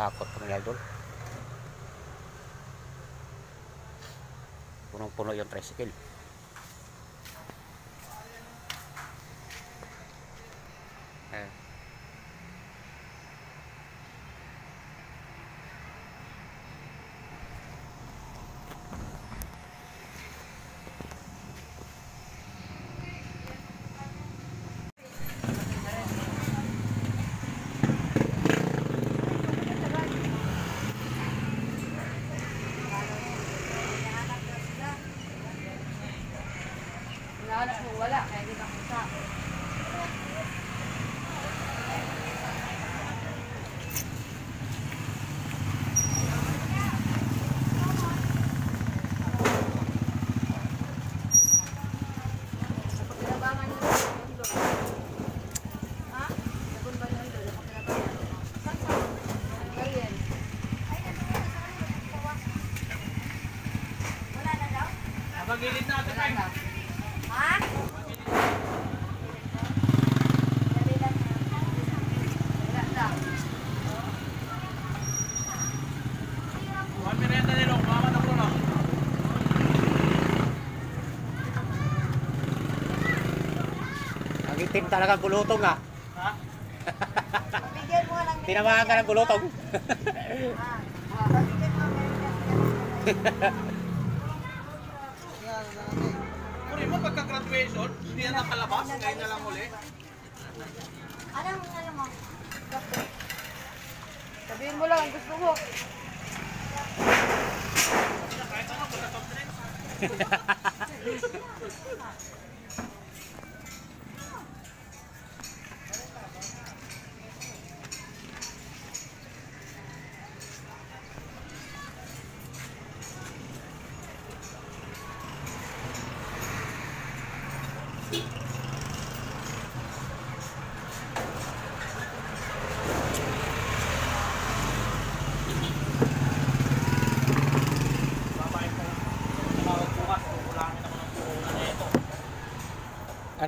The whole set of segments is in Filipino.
Hakot po mga idol. Punong-puno yung tricycle. Nahanap mo wala, kaya di makita. Napakinabangan nyo sa mundo. Ha? Nabun ba nyo doon? Napakinabangan. Ang galing. Wala na daw? Napagilid na ito tayo. Ha? Buwan merienda nilo, mama na po lang. Ang itim talaga ang gulutong ha. Ha? Bigyan mo lang. Tinamaan ka ng gulutong. Kuri mo pagka-graduation, hindi na nakalabas, ngayon na lang uli. Anong ano mo? Sabihin mo lang ang gusto mo. Kahit ano, pagka top 3.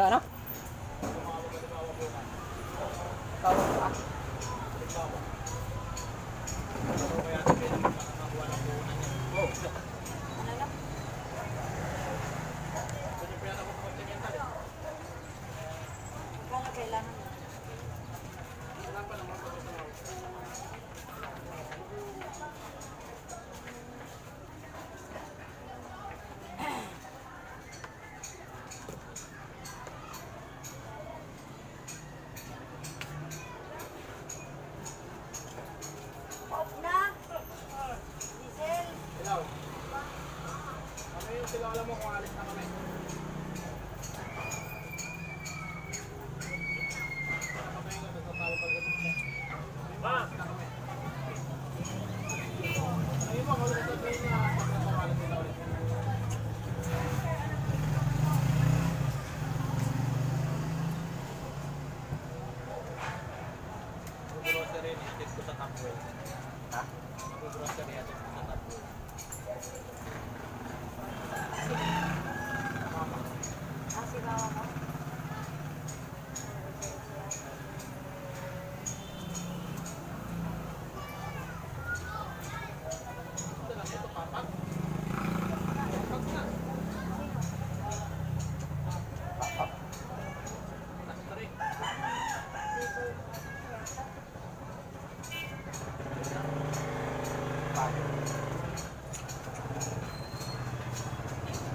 Ano? Alam mo kung alis na kami. Grocery ni atin ko sa Tapwell. Ha? Grocery atin ko sa Tapwell. Si bawa mo?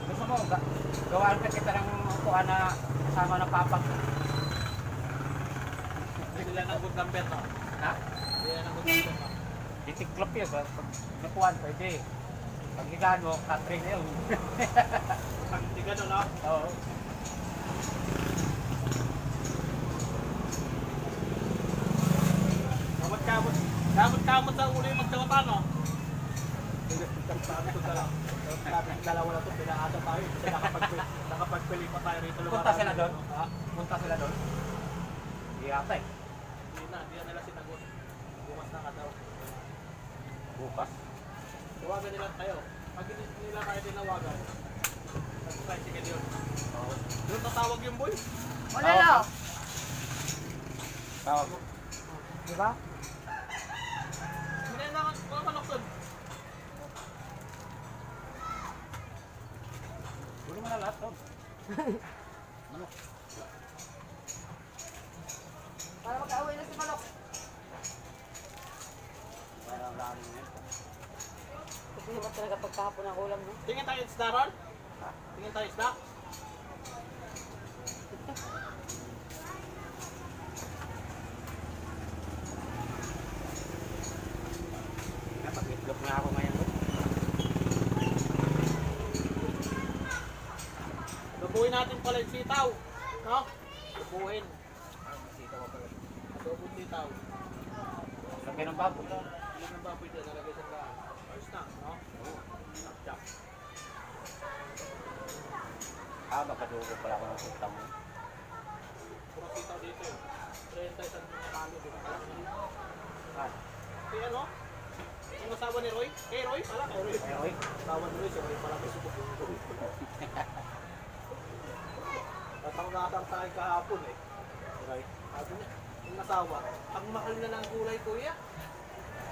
Gusto mo, gawaan ka kita ng upuan na kasama ng papak. Sila ng good number no? Ha? Sila ng good number no? Ditiklop yun. Pag napuan, pwede. Pag higaan mo, katring na yun. Pag hindi gano'n no? Oo. Kamot sa uli magtawatan no? Sabi ko lang. Dalawa na ito, pinaata tayo. Kasi nakapagpili pa tayo rito. Punta sila doon? Ha? Punta sila doon? Hindi ata eh. Hindi na nila sinagot. Bukas na ka daw. Bukas? Tawagan nila tayo. Pag hindi nila kaya tinawagan, nag-tricycle yun. Doon tatawag yung boy. Wala lang. Tawag mo. Diba? lahat to. Manok. Para mag-away na si Manok. Parang lalo na yun. Kasi naman talaga pagkahapon ng ulam, no? Tingin tayo isda ron? Ha? Tingin tayo isda? Napag-itlog na ako ngayon. Lubuhin natin pala yung sitaw. No? Lubuhin. Adobong sitaw. Lagyan ng baboy. Ilan ng baboy dyan, nalagay sa daan. Ayos na, no? Chop. Ah, makadugo pala ako ng utang mo. Puro sitaw dito yun. 30 isang talo dito. Ah, Si ano? Yung asawa ni Roy? Eh, Roy pala. Eh, Roy. ay, oy. Asawa ni Roy, si Roy pala may subok yung Roy. At ang nakasang tayo kahapon eh. Right. Sabi niya, yung asawa, ang mahal na ng gulay kuya.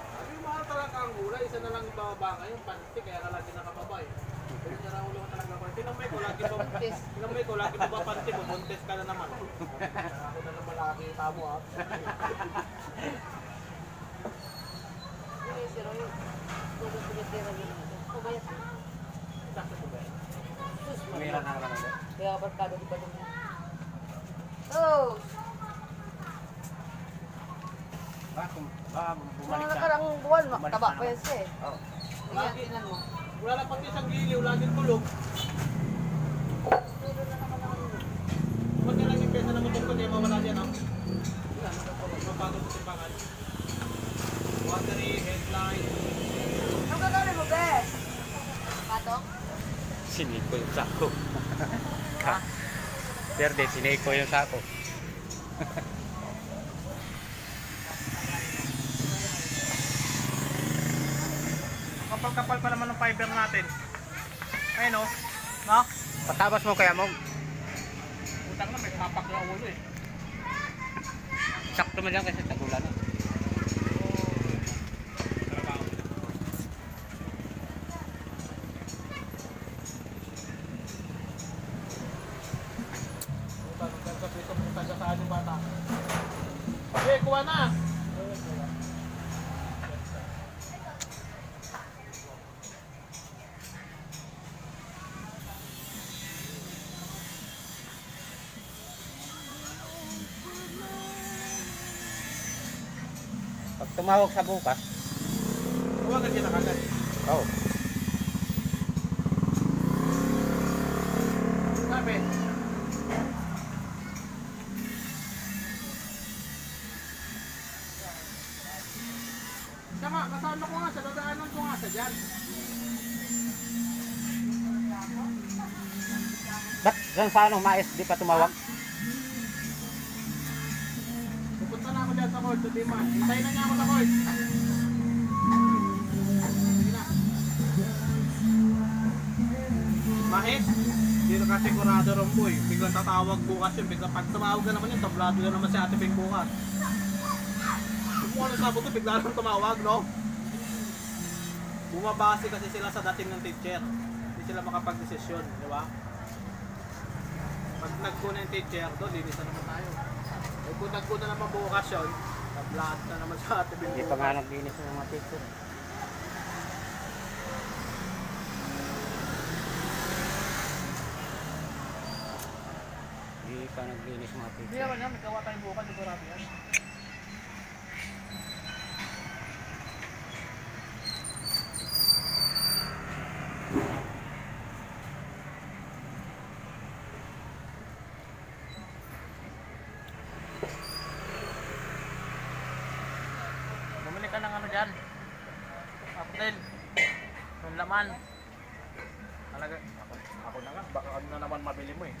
Sabi yung mahal talaga ang gulay, isa na lang ibababa ngayon, panty, kaya ka lagi nakababa eh. Pero niya raw ulo talaga ko. Tinamay ko, lagi mo buntis. Tinamay ko, lagi mo ba panty mo, buntis ka na naman. Ako na naman lagi, tamo ha. Yun yung si Roy. Tulog pinitira niya naman. O bayat mo. Sakto ko ba? Sus, Kumira na naman ako. kaya barkado di ba naman? Oh! Bumalik Mga na. nakarang buwan, Bumalik taba na pa naman. yan siya eh. Oh. Ayan, tinan mo. Wala lang pang isang giliw, laging tulog. Tulo na naman ako nito. Ba't niya lang yung pesa na motor ko, di mawala yan ha? Wala, mapagod sa simbangan. Watery, headline. Ano gagawin mo, Bes? Patong? Siniko yung sako. Ha? Perde, siniko yung sako. Kapal-kapal pa naman ng fiber natin. Ayun o. No? Patabas mo kaya mo. Utang na, may kapak na ulo eh. Sakto mo lang kasi tagulan. Okay, kuha na. Pag tumawag sa bukas, Kuha ka sila kagad. oh, Sabi. Tama, kasama ko nga sa dadaanan ko nga sa dyan. ba't dyan sa ano, mais, di pa tumawag? Pupunta na ako dyan sa court, sa Tima. Hintayin na niya ako sa court. Sige na. Mais, hindi na kasi kurado ron po eh. Biglang tatawag bukas yun. Biglang pag tumawag na naman yun, tablado na naman si Ate Ping bukas. Kung ano sabi ko, bigla lang tumawag, no? Bumabase kasi sila sa dating ng teacher. Hindi sila makapag-desisyon, di ba? Pag nagkuna yung teacher, doon, linisan naman tayo. Eh kung nagkuna naman bukas yun, tablado na naman sa Ate Ping Hindi pa nga naglinis ng mga teacher. Hindi pa naglinis ng mga Hindi teacher. naman yan, may gawa tayong bukas, sigurado yan. Bumili ka ng ano dyan. Apple. Yung laman. Talaga, ako na nga, baka ano na naman mabili mo eh.